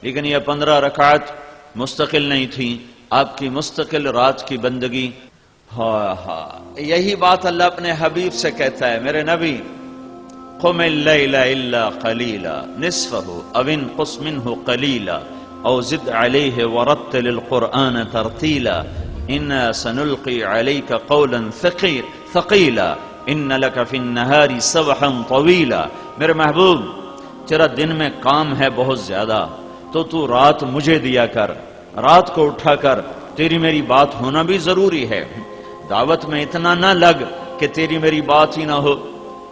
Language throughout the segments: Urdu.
لیکن یہ 15 رکعت مستقل نہیں تھی، آپ کی مستقل رات کی بندگی۔ یہی بات اللہ اپنے حبیب سے کہتا ہے، میرے نبی قم اللیل الا قلیلا نصفہ او انقص منہ قلیلا او زد علیہ ورتل القرآن ترتیلا انا سنلقی علیک قولا ثقیلا ان لک فی النہار سبحا طویلا۔ میرے محبوب تیرا دن میں کام ہے بہت زیادہ، تو رات مجھے دیا کر، رات کو اٹھا کر تیری میری بات ہونا بھی ضروری ہے۔ دعوت میں اتنا نہ لگ کہ تیری میری بات ہی نہ ہو،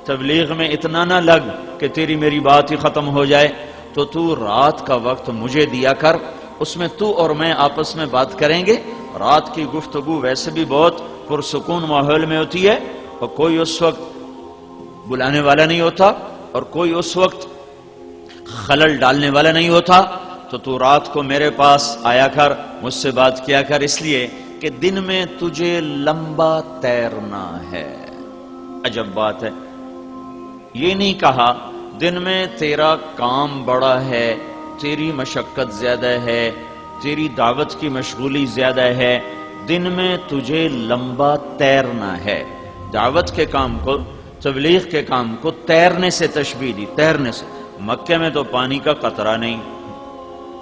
تبلیغ میں اتنا نہ لگ کہ تیری میری بات ہی ختم ہو جائے، تو رات کا وقت مجھے دیا کر، اس میں تو اور میں آپس میں بات کریں گے۔ رات کی گفتگو ویسے بھی بہت پرسکون ماحول میں ہوتی ہے، اور کوئی اس وقت بلانے والا نہیں ہوتا اور کوئی اس وقت خلل ڈالنے والا نہیں ہوتا، تو رات کو میرے پاس آیا کر، مجھ سے بات کیا کر، اس لیے کہ دن میں تجھے لمبا تیرنا ہے۔ عجب بات ہے، یہ نہیں کہا دن میں تیرا کام بڑا ہے، تیری مشقت زیادہ ہے، تیری دعوت کی مشغولی زیادہ ہے، دن میں تجھے لمبا تیرنا ہے۔ دعوت کے کام کو، تبلیغ کے کام کو تیرنے سے تشبیہ دی، تیرنے سے۔ مکے میں تو پانی کا قطرہ نہیں،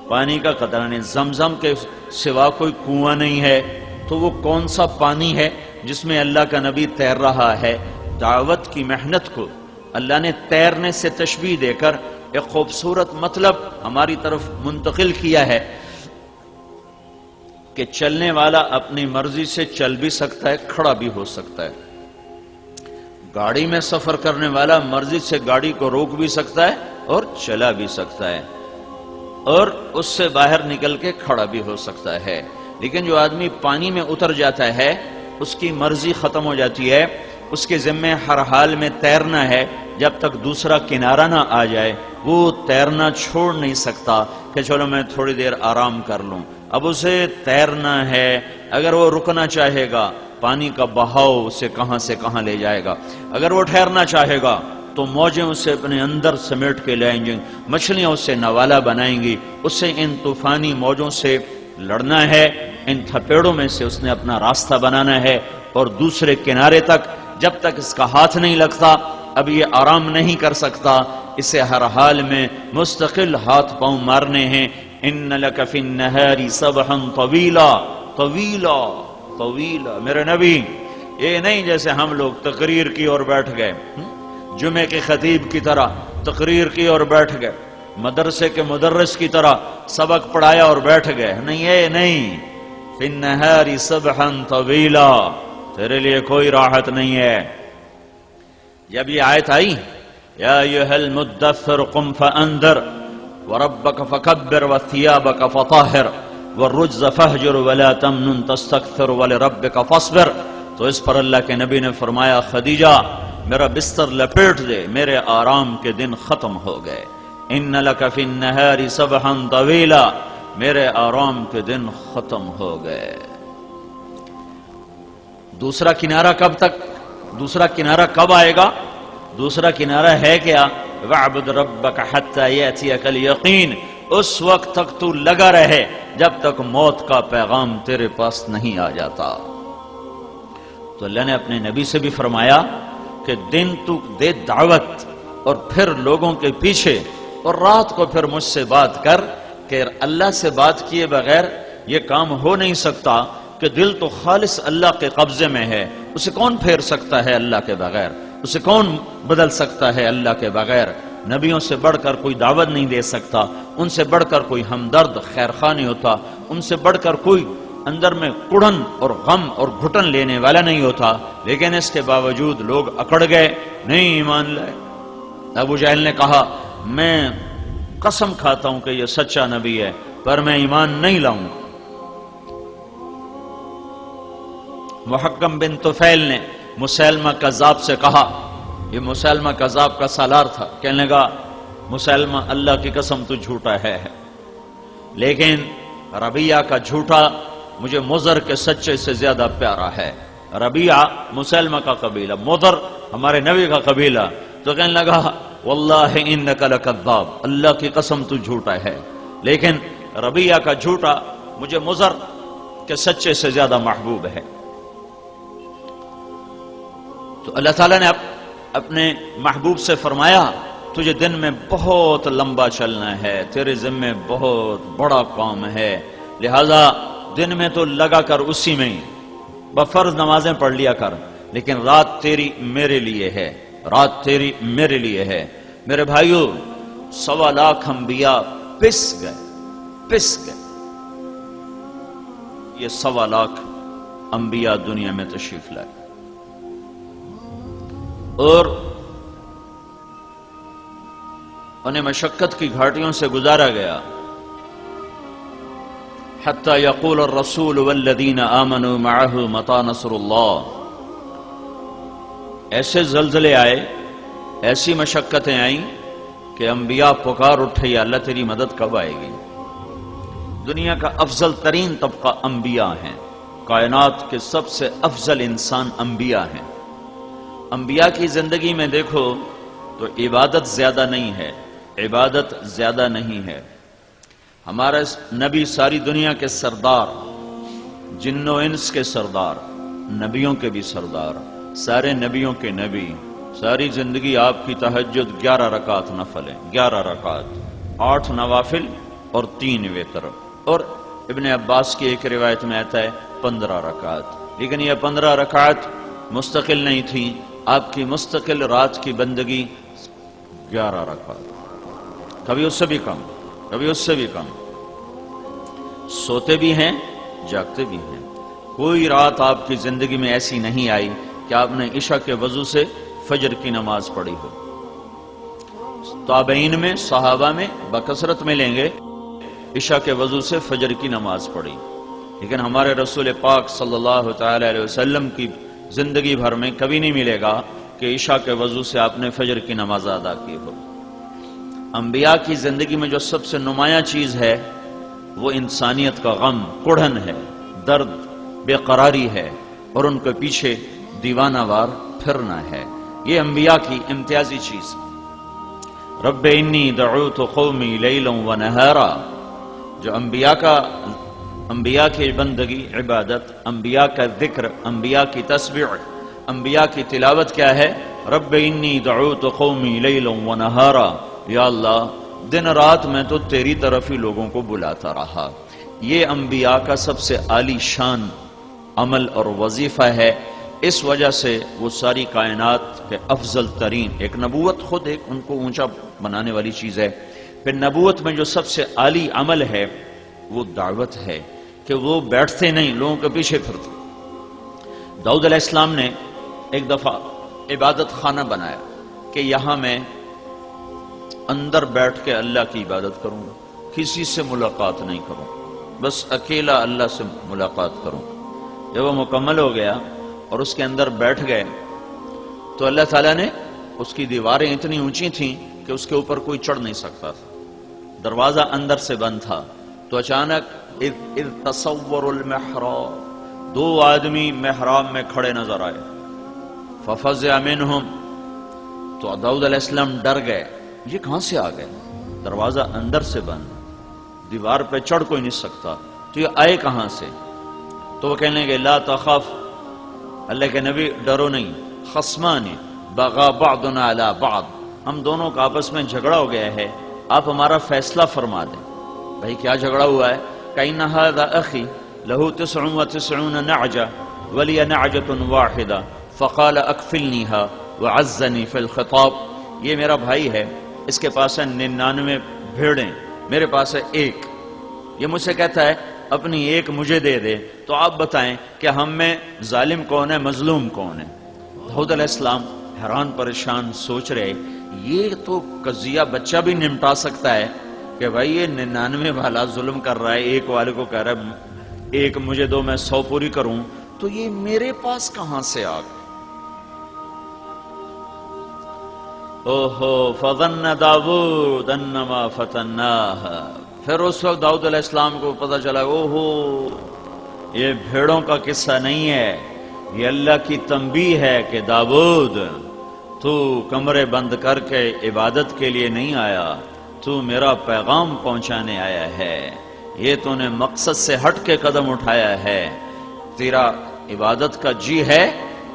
پانی کا قطرہ نہیں، زمزم کے سوا کوئی کنواں نہیں ہے، تو وہ کون سا پانی ہے جس میں اللہ کا نبی تیر رہا ہے؟ دعوت کی محنت کو اللہ نے تیرنے سے تشبیہ دے کر ایک خوبصورت مطلب ہماری طرف منتقل کیا ہے کہ چلنے والا اپنی مرضی سے چل بھی سکتا ہے، کھڑا بھی ہو سکتا ہے۔ گاڑی میں سفر کرنے والا مرضی سے گاڑی کو روک بھی سکتا ہے اور چلا بھی سکتا ہے، اور اس سے باہر نکل کے کھڑا بھی ہو سکتا ہے۔ لیکن جو آدمی پانی میں اتر جاتا ہے، اس کی مرضی ختم ہو جاتی ہے، اس کے ذمہ ہر حال میں تیرنا ہے جب تک دوسرا کنارہ نہ آ جائے۔ وہ تیرنا چھوڑ نہیں سکتا کہ چلو میں تھوڑی دیر آرام کر لوں، اب اسے تیرنا ہے۔ اگر وہ رکنا چاہے گا، پانی کا بہاؤ اسے کہاں سے کہاں لے جائے گا۔ اگر وہ ٹھہرنا چاہے گا تو موجیں اسے اپنے اندر سمیٹ کے لائیں گی، مچھلیاں اسے نوالا بنائیں گی۔ اسے ان طوفانی موجوں سے لڑنا ہے، ان تھپیڑوں میں سے اس نے اپنا راستہ بنانا ہے، اور دوسرے کنارے تک جب تک اس کا ہاتھ نہیں لگتا اب یہ آرام نہیں کر سکتا۔ اسے ہر حال میں مستقل ہاتھ پاؤں مارنے ہیں۔ ان لک فی النہار سبحا طویلا، طویلا طویلا۔ میرے نبی یہ نہیں جیسے ہم لوگ تقریر کی اور بیٹھ گئے، جمعے کے خطیب کی طرح تقریر کی اور بیٹھ گئے، مدرسے کے مدرس کی طرح سبق پڑھایا اور بیٹھ گئے، نہیں، یہ نہیں۔ فی النہار سبحا طویلا، تیرے لیے کوئی راحت نہیں ہے۔ جب یہ آیت آئی، یا ایھا المدثر قم فانذر وربک فکبر وثیابک فطہر والرجز فہجر ولا تمنن تستکثر ولربک فاصبر، تو اس پر اللہ کے نبی نے فرمایا، خدیجہ میرا بستر لپیٹ دے، میرے آرام کے دن ختم ہو گئے۔ ان لک فی النہار سبحا طویلا، میرے آرام کے دن ختم ہو گئے۔ دوسرا کنارہ کب تک؟ دوسرا کنارہ کب آئے گا؟ دوسرا کنارہ ہے کیا؟ وَاعْبُدْ رَبَّكَ حَتَّى يَأْتِيَكَ الْيَقِينُ، اس وقت تک تو لگا رہے جب تک موت کا پیغام تیرے پاس نہیں آ جاتا۔ تو اللہ نے اپنے نبی سے بھی فرمایا کہ دن تو دے دعوت اور پھر لوگوں کے پیچھے، اور رات کو پھر مجھ سے بات کر، کہ اللہ سے بات کیے بغیر یہ کام ہو نہیں سکتا، کہ دل تو خالص اللہ کے قبضے میں ہے، اسے کون پھیر سکتا ہے اللہ کے بغیر، اسے کون بدل سکتا ہے اللہ کے بغیر۔ نبیوں سے بڑھ کر کوئی دعوت نہیں دے سکتا، ان سے بڑھ کر کوئی ہمدرد خیرخواہ نہیں ہوتا، ان سے بڑھ کر کوئی اندر میں کڑھن اور غم اور گھٹن لینے والا نہیں ہوتا۔ لیکن اس کے باوجود لوگ اکڑ گئے، نہیں ایمان لائے۔ ابو جہل نے کہا، میں قسم کھاتا ہوں کہ یہ سچا نبی ہے پر میں ایمان نہیں لاؤں گا۔ محکم بن طفیل نے مسیلمہ کذاب سے کہا، یہ مسیلمہ کذاب کا سالار تھا، کہنے لگا، مسیلمہ اللہ کی قسم تو جھوٹا ہے، لیکن ربیعہ کا جھوٹا مجھے مضر کے سچے سے زیادہ پیارا ہے۔ ربیعہ مسیلمہ کا قبیلہ، مضر ہمارے نبی کا قبیلہ، تو کہنے لگا، واللہ انک لکذاب، اللہ کی قسم تو جھوٹا ہے۔ لیکن ربیہ کا جھوٹا مجھے مضر کے سچے سے زیادہ محبوب ہے۔ تو اللہ تعالیٰ نے اپنے محبوب سے فرمایا تجھے دن میں بہت لمبا چلنا ہے، تیرے ذمے بہت بڑا کام ہے، لہذا دن میں تو لگا کر اسی میں بفرض نمازیں پڑھ لیا کر، لیکن رات تیری میرے لیے ہے، رات تیری میرے لیے ہے۔ میرے بھائیو 1.25 لاکھ انبیاء پس گئے۔ یہ 1.25 لاکھ انبیاء دنیا میں تشریف لائے اور انہیں مشقت کی گھاٹیوں سے گزارا گیا، حتی یقول الرسول والذین آمنوا معہ متی نصر اللہ۔ ایسے زلزلے آئے، ایسی مشقتیں آئیں کہ انبیاء پکار اٹھے یا اللہ تیری مدد کب آئے گی۔ دنیا کا افضل ترین طبقہ انبیاء ہیں، کائنات کے سب سے افضل انسان انبیاء ہیں۔ انبیاء کی زندگی میں دیکھو تو عبادت زیادہ نہیں ہے، عبادت زیادہ نہیں ہے۔ ہمارا نبی ساری دنیا کے سردار، جن و انس کے سردار، نبیوں کے بھی سردار، سارے نبیوں کے نبی، ساری زندگی آپ کی تہجد 11 رکعت نفل ہے، 11 رکعت، 8 نوافل اور 3 وتر، اور ابن عباس کی ایک روایت میں آتا ہے 15 رکعت۔ لیکن یہ 15 رکعت مستقل نہیں تھی، آپ کی مستقل رات کی بندگی 11 رکعت، کبھی اس سے بھی کم، کبھی اس سے بھی کم۔ سوتے بھی ہیں، جاگتے بھی ہیں۔ کوئی رات آپ کی زندگی میں ایسی نہیں آئی کہ آپ نے عشاء کے وضو سے فجر کی نماز پڑھی ہو۔ تابعین میں، صحابہ میں بکثرت ملیں گے عشاء کے وضو سے فجر کی نماز پڑھی، لیکن ہمارے رسول پاک صلی اللہ تعالی علیہ وسلم کی زندگی بھر میں کبھی نہیں ملے گا کہ عشاء کے وضو سے آپ نے فجر کی نماز ادا کی ہو۔ انبیاء کی زندگی میں جو سب سے نمایاں چیز ہے وہ انسانیت کا غم، کڑھن ہے، درد، بے قراری ہے، اور ان کے پیچھے دیوانہ وار پھرنا ہے۔ یہ انبیاء کی امتیازی چیز۔ رب انی دعوت قومی لیلا و نہارا، جو انبیاء کی بندگی، عبادت، انبیاء کا ذکر، انبیاء کی تسبیح، انبیاء کی تلاوت کیا ہے؟ رب انی دعوت قومی لیلا و نہارا، یا اللہ دن رات میں تو تیری طرف ہی لوگوں کو بلاتا رہا۔ یہ انبیاء کا سب سے عالی شان عمل اور وظیفہ ہے۔ اس وجہ سے وہ ساری کائنات کے افضل ترین، ایک نبوت خود ایک ان کو اونچا بنانے والی چیز ہے، پھر نبوت میں جو سب سے عالی عمل ہے وہ دعوت ہے کہ وہ بیٹھتے نہیں، لوگوں کے پیچھے پھرتے۔ داؤد علیہ السلام نے ایک دفعہ عبادت خانہ بنایا کہ یہاں میں اندر بیٹھ کے اللہ کی عبادت کروں، کسی سے ملاقات نہیں کروں، بس اکیلا اللہ سے ملاقات کروں۔ جب وہ مکمل ہو گیا اور اس کے اندر بیٹھ گئے تو اللہ تعالیٰ نے، اس کی دیواریں اتنی اونچی تھیں کہ اس کے اوپر کوئی چڑھ نہیں سکتا تھا، دروازہ اندر سے بند تھا۔ تو اچانک اذ تصور المحراب، 2 آدمی محراب میں کھڑے نظر آئے، ففزع منہم، تو داؤد علیہ السلام ڈر گئے، یہ کہاں سے آ گئے؟ دروازہ اندر سے بند، دیوار پہ چڑھ کوئی نہیں سکتا، تو یہ آئے کہاں سے؟ تو وہ کہنے لگے لا تخف، اللہ کے نبی ڈرو نہیں، خصمان بغى بعضنا على بعض، ہم دونوں کا آپس میں جھگڑا ہو گیا ہے، آپ ہمارا فیصلہ فرما دیں۔ بھائی کیا جھگڑا ہوا ہے؟ کہ هذا اخی له 99 نعجة ولی نعجة واحدة فقال اکفلنیها وعزنی فی الخطاب، یہ میرا بھائی ہے، اس کے پاس ہے 99 بھیڑیں، میرے پاس ہے 1، یہ مجھ سے کہتا ہے اپنی 1 مجھے دے دے، تو آپ بتائیں کہ ہم میں ظالم کون ہے، مظلوم کون ہے؟ داؤد علیہ السلام حیران پریشان سوچ رہے، یہ تو قضیہ بچہ بھی نمٹا سکتا ہے کہ بھائی یہ 99 والا ظلم کر رہا ہے، 1 والے کو کہہ رہا ہے 1 مجھے دو میں 100 پوری کروں، تو یہ میرے پاس کہاں سے آ گئے؟ اوہو فظن داود انما فتناها، پھر اس وقت داؤد علیہ السلام کو پتہ چلا اوہو یہ بھیڑوں کا قصہ نہیں ہے، یہ اللہ کی تنبیہ ہے کہ داؤد تو کمرے بند کر کے عبادت کے لیے نہیں آیا، تو میرا پیغام پہنچانے آیا ہے، یہ تو نے مقصد سے ہٹ کے قدم اٹھایا ہے، تیرا عبادت کا جی ہے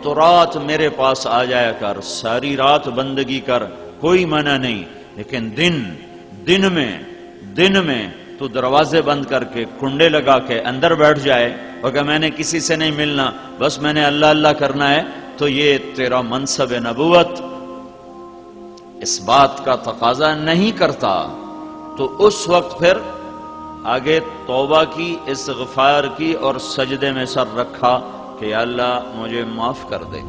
تو رات میرے پاس آ جایا کر، ساری رات بندگی کر، کوئی منع نہیں، لیکن دن میں تو دروازے بند کر کے کنڈے لگا کے اندر بیٹھ جائے اور کہ میں نے کسی سے نہیں ملنا، بس میں نے اللہ اللہ کرنا ہے، تو یہ تیرا منصب نبوت اس بات کا تقاضا نہیں کرتا۔ تو اس وقت پھر آگے توبہ کی، استغفار کی اور سجدے میں سر رکھا کہ یا اللہ مجھے معاف کر دے۔